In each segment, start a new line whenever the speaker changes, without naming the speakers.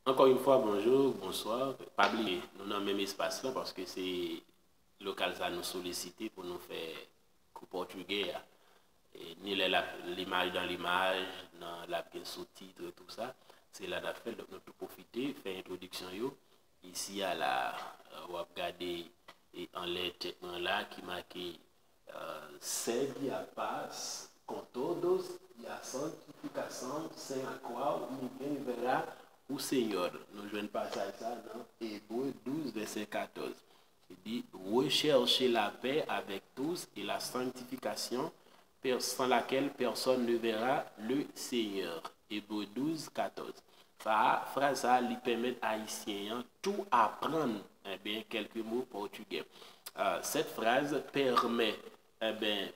Encore une fois, bonjour, bonsoir. Pas oublier, nous dans le même espace là parce que c'est local ça nous solliciter pour nous faire coup portugais. Et ni l'image dans l'image, dans la sous-titre et tout ça. C'est là d'affaire, donc nous tout profiter, faire introduction yo. Ici à la, on va regarder en lettre là qui marque segue a paz com todos e a santificação sem a qual ninguém verá o Senhor. Nous jouons passage ça dans Hébreux 12, verset 14. Il dit, recherchez la paix avec tous et la sanctification sans laquelle personne ne verra le Seigneur. Hébreux 12, 14. Ça, phrase ça lui permet à Haïtiens tout apprendre, quelques mots portugais. Cette phrase permet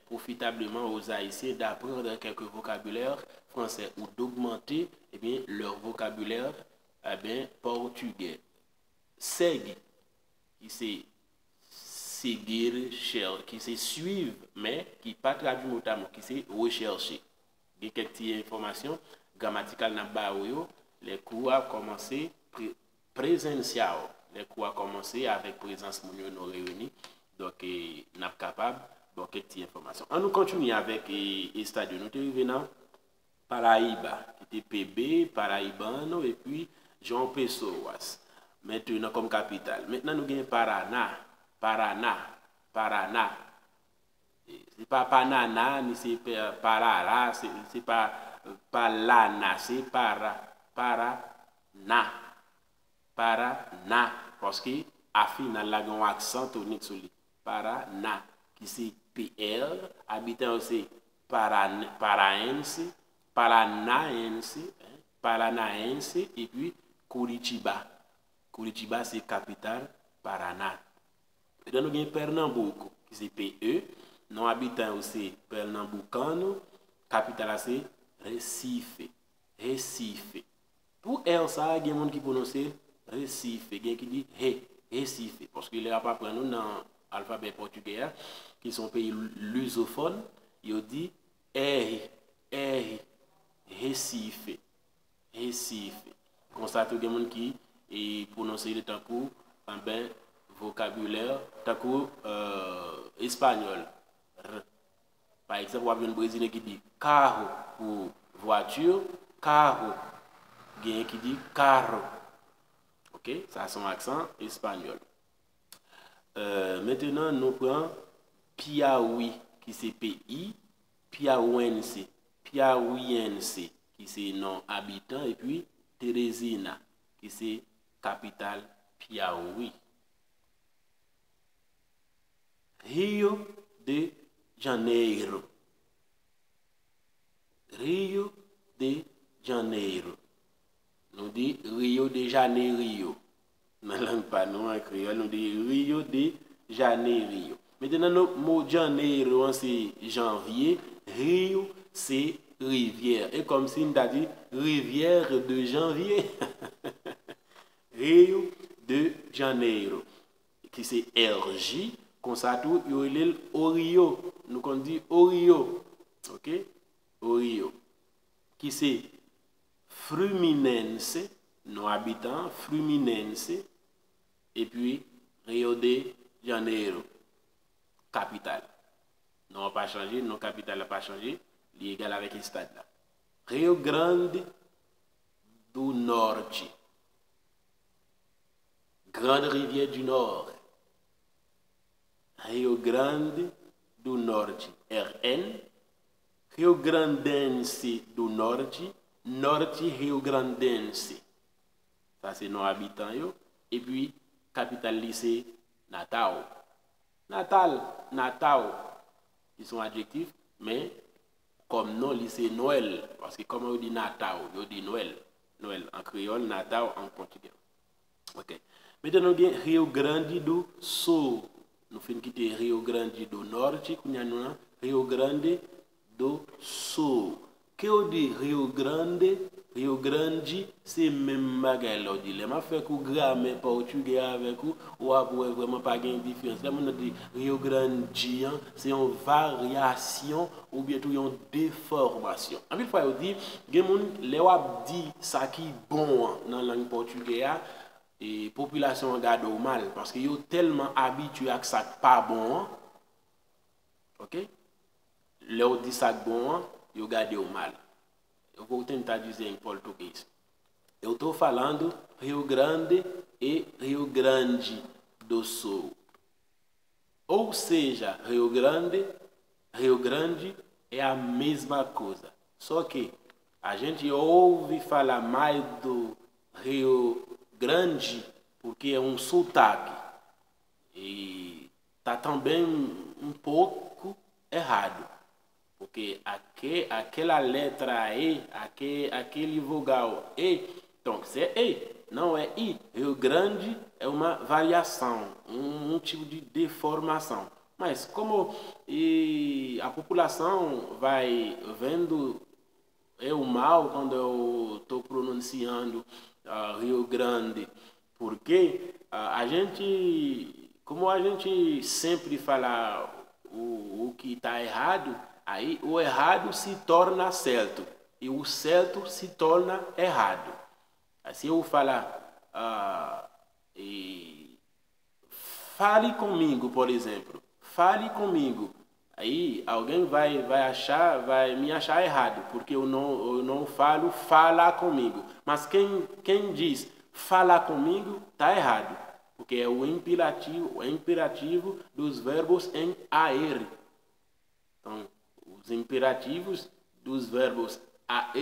profitablement aux Haïtiens d'apprendre quelques vocabulaires français ou d'augmenter leur vocabulaire portugais. Segue, qui c'est seguir, qui c'est suivre, mais qui n'est pas traduit mot à mot, qui c'est rechercher. Il y a quelques informations grammaticales dans les cours a commencé présentiel. Les cours a commencé avec présence nous réunis. Donc, nous sommes capables de quelques informations. On nous continue avec les stades. Nous sommes arrivés dans Paraíba, qui était PB, Paraibano, et puis Jean Pessoas. Maintenant, comme capitale. Maintenant, nous avons Paraná. C'est pas Panana, ni c'est Parara, c'est pas Palana, c'est Paraná. Parce que à final, là, un accent tonique sur lui. Paraná, qui c'est PR, habitant aussi Paranaense, et puis Curitiba. Curitiba, c'est capitale Paraná. Et donc, nous avons Pernambuco, qui c'est PE, non habitant aussi Pernambucano, capitale c'est Recife. Pour elle, ça, il y a des gens qui prononcent Recife, il y a qui dit Recife, parce qu'il n'y a pas pour nous dans l'alphabet portugais, qui sont pays lusophones, ils disent Recife. Constatez qu'il y a des gens qui prononcent le temps pour vocabulaire, tant espagnol. Par exemple, on a un Brésilien qui dit carro pour voiture, carro. Il y a qui dit carro. Ok, ça a son accent espagnol. Maintenant, nous prenons Piauí, qui c'est pays, Piauiense, qui c'est nom habitant, et puis Teresina, qui c'est capitale Piauí. Rio de Janeiro. Nous dit Rio de Janeiro. Dans la langue pas non en créole, nous dit Rio de Janeiro. Maintenant, le mot Janeiro, c'est janvier. Rio, c'est rivière. Et comme si on a dit rivière de janvier. Rio de Janeiro. Qui c'est RJ. Comme ça, tout, il y a Orio. Nous on dit Orio. Ok? Orio. Qui c'est Fluminense, non habitant, Fluminense, et puis Rio de Janeiro, capitale. Non, pas changé, non, capitale n'a pas changé, il est égal avec le stade là. Rio Grande do Norte, grande rivière du Nord. Rio Grande do Norte, RN, Rio Grandense do Norte, Norte Rio Grandense. Ça, c'est nos habitants. Et puis, capitale lycée, Natal. Natal, qui sont adjectifs, mais comme nom lycée Noël. Parce que comme on dit Natal, on dit Noël. Noël en créole, Natal en portugais. Ok. Maintenant, nous avons Rio Grande do Sul. Nous finissons quitter Rio Grande do Norte, nous avons Rio Grande do Sul. Que on dit Rio Grande Rio Grande, c'est même bagage là dit. Les m'a fait que grammaire portugais avec ou après vraiment pas gain différence. Là on dit Rio Grande, c'est une variation ou bien tout une déformation. En plus fois on dit gen moun les wap dit ça qui bon dans langue portugais et population regarde mal parce que yo tellement habitué à ça pas bon. OK? Là on dit ça bon, yo garde mal. Eu vou tentar dizer em português. Eu estou falando Rio Grande e Rio Grande do Sul. Ou seja, Rio Grande é a mesma coisa. Só que a gente ouve falar mais do Rio Grande porque é um sotaque. E está também um pouco errado. Porque aquela letra E, aquele vogal E, então c'est E, não é I. Rio Grande é uma variação, um tipo de deformação. Mas como a população vai vendo eu mal quando eu estou pronunciando Rio Grande, porque como a gente sempre fala o que está errado, aí o errado se torna certo e o certo se torna errado. Assim eu falar, fale comigo, por exemplo. Fale comigo. Aí alguém vai me achar errado, porque eu não falo fala comigo. Mas quem diz falar comigo está errado, porque é o imperativo dos verbos em AR. Então, os imperativos dos verbos AR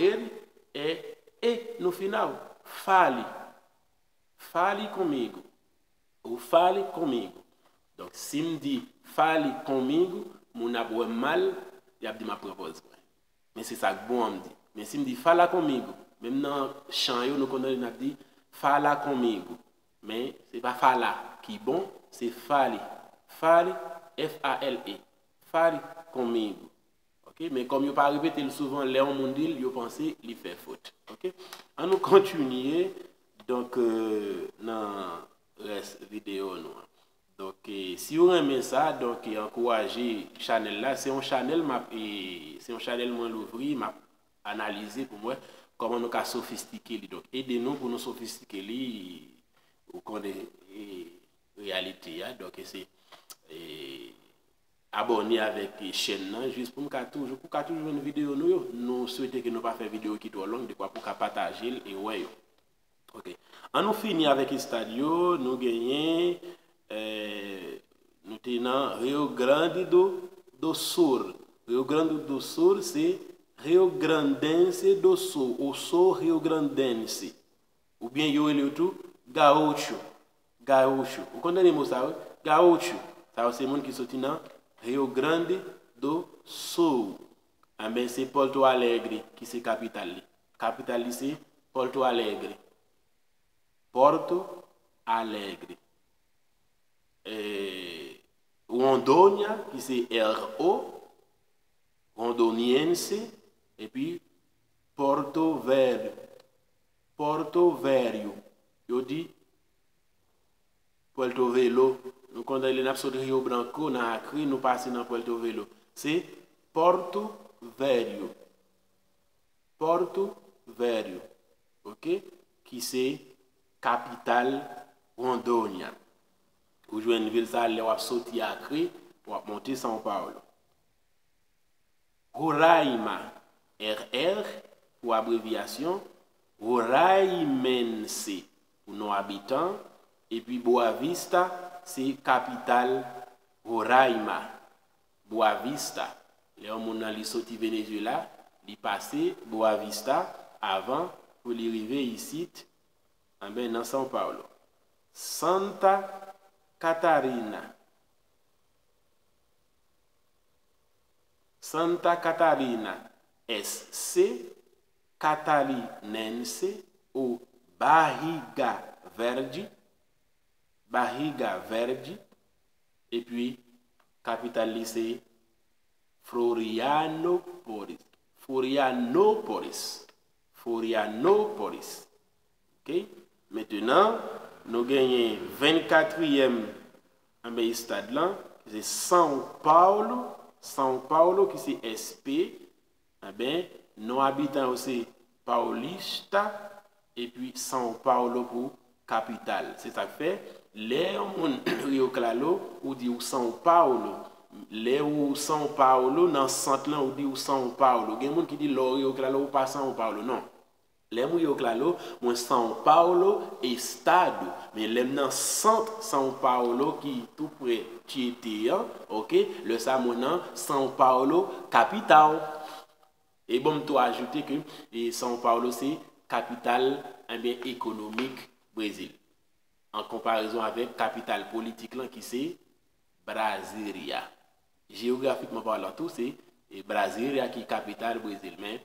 é E no final. Fale. Fale comigo. Ou fale comigo. Donc, si me dit fale comigo, mon abou mal, il a dit ma propose. Mais c'est ça que bon me dit. Mais si me dit fala comigo, même dans chant nous connaissons a dit fala comigo. Mais c'est pas fala qui bon, c'est fale. Fale F-A-L-E. Fale comigo. OK? Mais comme il pas répété souvent Léon Mondil, il pensé il fait faute. OK? On nous continuer donc dans reste vidéo nous. Donc si vous aimez ça, donc encouragez channel là, c'est un channel moi l'ouvrir, m'a analyser pour moi comment nous ca sophistiquer donc aidez-nous pour nous sophistiquer li au compte de réalité donc c'est abonner avec chaîne là juste pour toujours une vidéo nous souhaitons que nous pas faire vidéo qui trop longue de quoi pour partager et ouais. OK. On nous finit avec Stadio, nous gagnons nous tenons Rio Grande do Sul. Rio Grande do Sul c'est Rio Grandense do Sul, ou sou Rio Grandense. Ou bien yo ele tout Gaúcho. Gaúcho. Vous connaissez ça? Gaúcho. Ça c'est monde qui sorti dans Rio Grande do Sul. Ah ben c'est Porto Alegre qui c'est capitale. Capitale c'est Porto Alegre. Porto Alegre. Rondônia qui c'est R-O. Rondoniense. Et puis Porto Velho. Porto Velho. Eu dis Porto Velho. Nous quand il n'a pas de Rio Branco, na Acre, nous passons dans Porto Velho. C'est Porto Velho. Porto Velho. OK? Qui c'est capitale Rondônia. Ou jouer une ville ça aller ou sortir Acre pour monter São Paulo. Roraima. RR pour abréviation, Roraimense pour nos habitants, et puis Boa Vista, c'est capitale Roraima. Boa Vista. Les gens qui sont sortis Venezuela, ils passent Boa Vista avant pour les arriver ici, dans São Paulo. Santa Catarina. Santa Catarina. SC Catarinense ou Barriga Verde, et puis capitale lycée Florianópolis. Florianopolis. OK? Maintenant, nous gagnons 24e stade là, c'est São Paulo. São Paulo qui c'est SP. Eh bien, nos habitants aussi Paulista et puis São Paulo pour capitale. C'est ça que fait. Les Rio Claro ou dit São Paulo. Les ou São Paulo dans centre là ou dit São Paulo. Il y a des gens qui disent Rio Claro ou pas São Paulo. Non. Les Rio Claro, moi São Paulo estado, mais les dans centre São Paulo qui tout près Tietê, OK, le Samonan São Paulo capitale. Et bon, tu ajouter que São Paulo c'est capitale bien économique Brésil. En comparaison avec capitale politique là qui c'est Brasilia. Géographiquement parlant tout c'est Brasilia qui est capitale Brésil, mais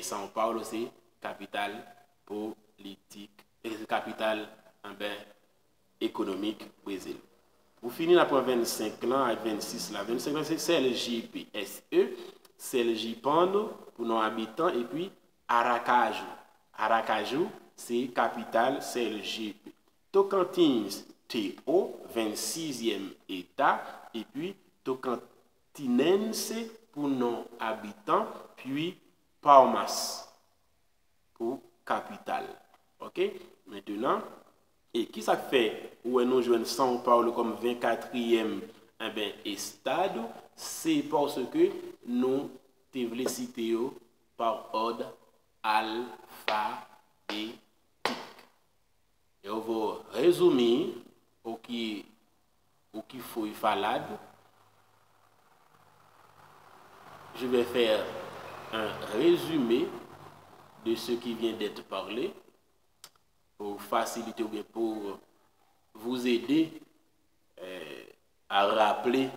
São Paulo c'est capitale politique, capitale ben, économique Brésil. Pour finir, après 25 ans avec 26 là, 25 ans c'est CLJPSE, CLJPANO pour nos habitants et puis Aracaju. Aracaju c'est capitale CLJP. Tocantins TO 26e état et puis Tocantinense pour nos habitants puis Palmas pour capitale. OK? Maintenant, et qui ça fait où nous jouons São Paulo comme 24e stade? C'est parce que nous devons citer par ordre alphabétique. Et on va résumer au qui faut falade. Je vais faire un résumé de ce qui vient d'être parlé pour faciliter ou bien pour vous aider à rappeler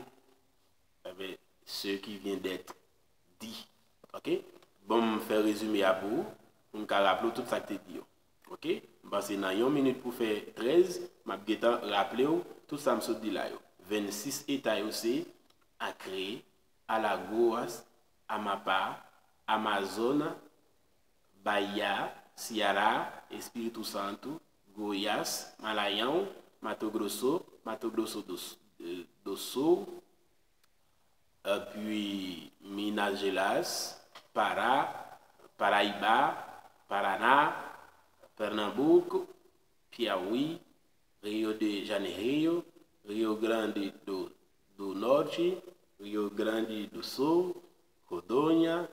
ce qui vient d'être dit. OK? Bon, je vais faire résumé à vous pour me rappeler tout ça que tu dit. OK? C'est dans 1 minute pour faire 13, je vais rappeler tout ça que je dit là. 26 états aussi à créer, Alagoas, Amapá, Amazonas, Bahia, Ceará, Espírito Santo, Goiás, Maranhão, Mato Grosso do Sul, puis Minas Gerais, Pará, Paraíba, Paraná, Pernambuco, Piauí, Rio de Janeiro, Rio Grande do Norte, Rio Grande do Sul, Rondônia,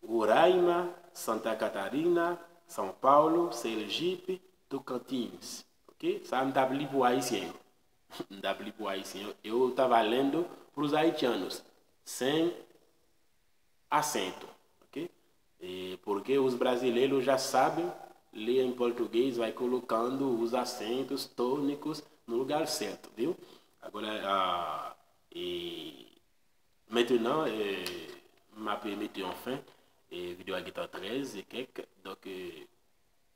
Roraima, Santa Catarina, São Paulo, Sergipe, Tocantins. OK? Ça me t'appelle pour haïtiens. Me t'appelle pour haïtiens. Et eu estava lendo para os haitianos. Sem acento. OK? E porque os brasileiros já sabem ler em português, vai colocando os acentos tônicos no lugar certo, viu? Agora, maintenant, m'a permis enfin vidéo à 13 et quelques. Donc,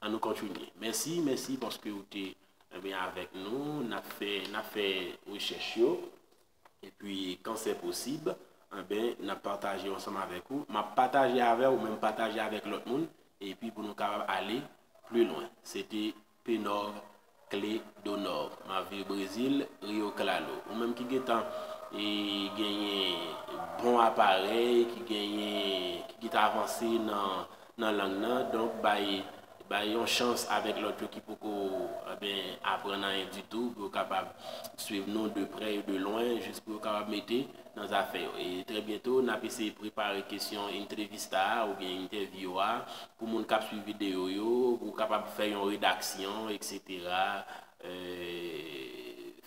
on nous continue. Merci parce que vous êtes bien avec nous. On a fait recherche. Et puis, quand c'est possible, on a partagé ensemble avec vous. On a partagé avec vous, même partagé avec l'autre monde. Et puis, pour nous aller plus loin. C'était Pénor, Clé d'Honneur. Ma vie au Brésil, Rio Claro. Ou même qui est et gagner bon appareil qui avancé dans la langue donc une chance avec l'autre qui pour apprendre rien du tout pour capable suivre nous de près et de loin juste pour capable mettre dans affaires et très bientôt on a essayé préparer question entrevista ou bien interview pour moun cap suivre vidéo yo pour capable faire une rédaction etc.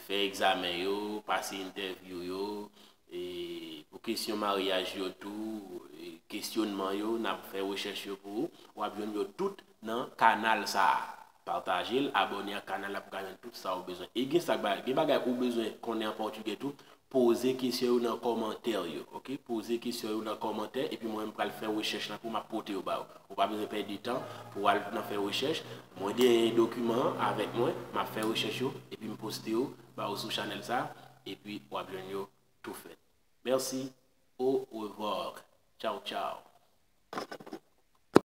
Faire examen yo, passer interview yo, et pour question mariage yo tout, questionnement yo, n'a fait recherche yo pour ou abonner yo tout dans canal ça. Partager, abonner à canal pour gagner tout ça au besoin. Et gen ça bagay ou besoin qu'on est en portugais tout, poser question dans commentaire yo, OK? Poser question dans commentaire et puis moi même pour faire recherche là pour m'apporter au bas. Ou pas besoin perdre du temps pour aller faire recherche. Moi des documents avec moi, m'a faire recherche et puis me poster sur channel ça et puis ou bien tout fait. Merci, au revoir. Ciao ciao.